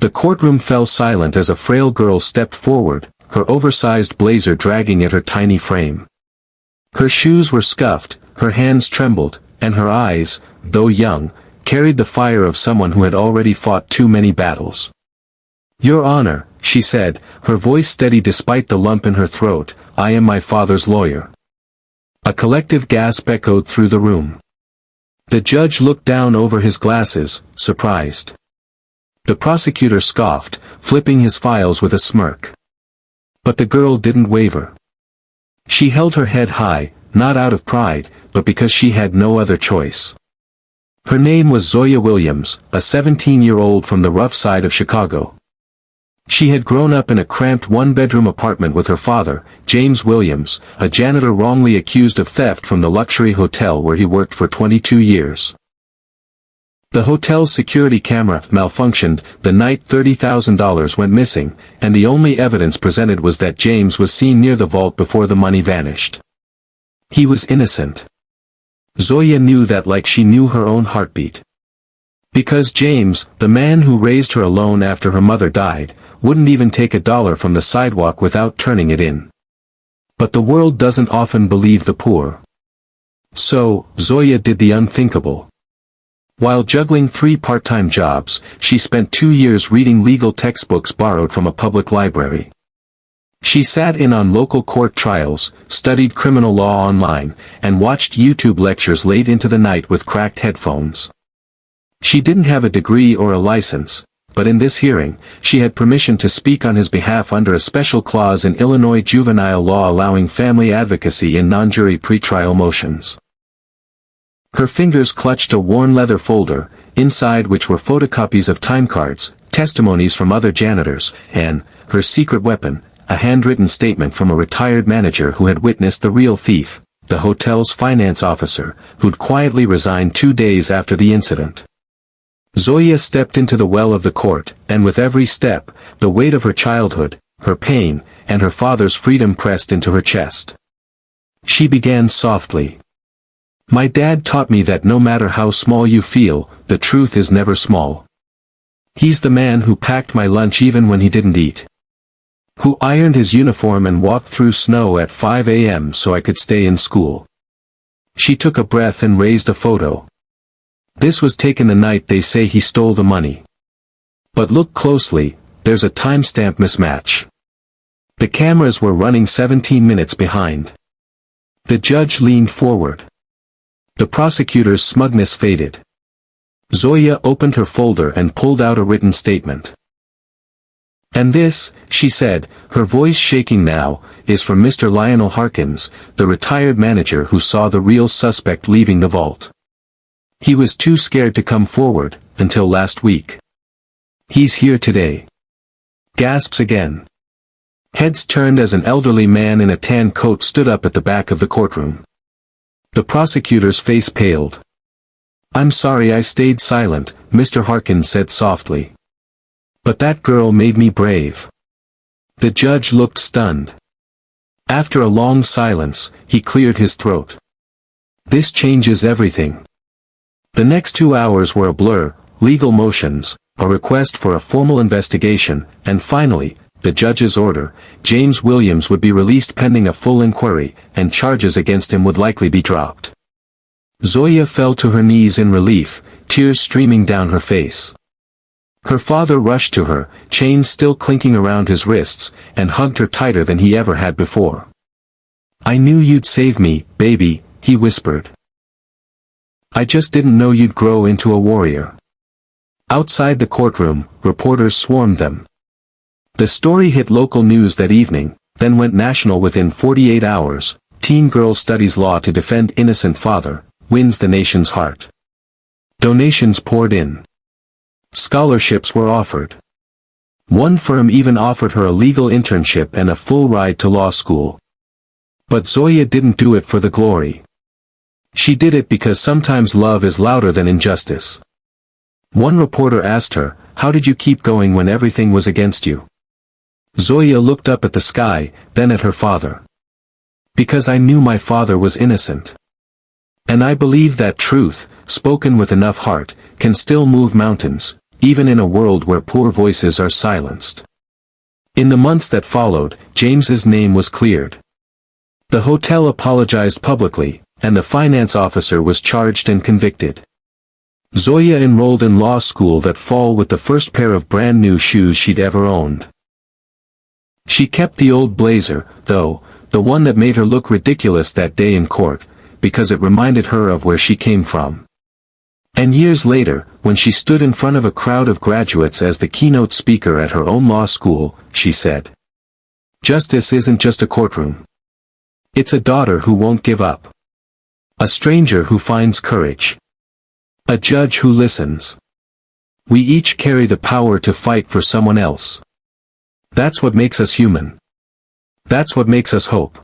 The courtroom fell silent as a frail girl stepped forward, her oversized blazer dragging at her tiny frame. Her shoes were scuffed, her hands trembled, and her eyes, though young, carried the fire of someone who had already fought too many battles. "Your Honor," she said, her voice steady despite the lump in her throat, "I am my father's lawyer." A collective gasp echoed through the room. The judge looked down over his glasses, surprised. The prosecutor scoffed, flipping his files with a smirk. But the girl didn't waver. She held her head high, not out of pride, but because she had no other choice. Her name was Zoya Williams, a 17-year-old from the rough side of Chicago. She had grown up in a cramped one-bedroom apartment with her father, James Williams, a janitor wrongly accused of theft from the luxury hotel where he worked for 22 years. The hotel's security camera malfunctioned the night $30,000 went missing, and the only evidence presented was that James was seen near the vault before the money vanished. He was innocent. Zoya knew that like she knew her own heartbeat. Because James, the man who raised her alone after her mother died, wouldn't even take $1 from the sidewalk without turning it in. But the world doesn't often believe the poor. So, Zoya did the unthinkable. While juggling 3 part-time jobs, she spent 2 years reading legal textbooks borrowed from a public library. She sat in on local court trials, studied criminal law online, and watched YouTube lectures late into the night with cracked headphones. She didn't have a degree or a license, but in this hearing, she had permission to speak on his behalf under a special clause in Illinois juvenile law allowing family advocacy in non-jury pretrial motions. Her fingers clutched a worn leather folder, inside which were photocopies of time cards, testimonies from other janitors, and, her secret weapon, a handwritten statement from a retired manager who had witnessed the real thief, the hotel's finance officer, who'd quietly resigned 2 days after the incident. Zoya stepped into the well of the court, and with every step, the weight of her childhood, her pain, and her father's freedom pressed into her chest. She began softly. "My dad taught me that no matter how small you feel, the truth is never small. He's the man who packed my lunch even when he didn't eat. Who ironed his uniform and walked through snow at 5 a.m. so I could stay in school." She took a breath and raised a photo. This was taken the night they say he stole the money. But look closely, there's a timestamp mismatch. The cameras were running 17 minutes behind. The judge leaned forward. The prosecutor's smugness faded. Zoya opened her folder and pulled out a written statement. "And this," she said, her voice shaking now, "is from Mr. Lionel Harkins, the retired manager who saw the real suspect leaving the vault. He was too scared to come forward, until last week. He's here today." Gasps again. Heads turned as an elderly man in a tan coat stood up at the back of the courtroom. The prosecutor's face paled. "I'm sorry I stayed silent," Mr. Harkins said softly. "But that girl made me brave." The judge looked stunned. After a long silence, he cleared his throat. "This changes everything." The next 2 hours were a blur, legal motions, a request for a formal investigation, and finally, the judge's order: James Williams would be released pending a full inquiry, and charges against him would likely be dropped. Zoya fell to her knees in relief, tears streaming down her face. Her father rushed to her, chains still clinking around his wrists, and hugged her tighter than he ever had before. "I knew you'd save me, baby," he whispered. "I just didn't know you'd grow into a warrior." Outside the courtroom, reporters swarmed them. The story hit local news that evening, then went national within 48 hours. Teen girl studies law to defend innocent father, wins the nation's heart. Donations poured in. Scholarships were offered. One firm even offered her a legal internship and a full ride to law school. But Zoya didn't do it for the glory. She did it because sometimes love is louder than injustice. One reporter asked her, "How did you keep going when everything was against you?" Zoya looked up at the sky, then at her father. "Because I knew my father was innocent. And I believe that truth, spoken with enough heart, can still move mountains, even in a world where poor voices are silenced. In the months that followed, James's name was cleared. The hotel apologized publicly, and the finance officer was charged and convicted. Zoya enrolled in law school that fall with the first pair of brand new shoes she'd ever owned. She kept the old blazer, though, the one that made her look ridiculous that day in court, because it reminded her of where she came from. And years later, when she stood in front of a crowd of graduates as the keynote speaker at her own law school, she said, "Justice isn't just a courtroom. It's a daughter who won't give up. A stranger who finds courage. A judge who listens. We each carry the power to fight for someone else. That's what makes us human. That's what makes us hope."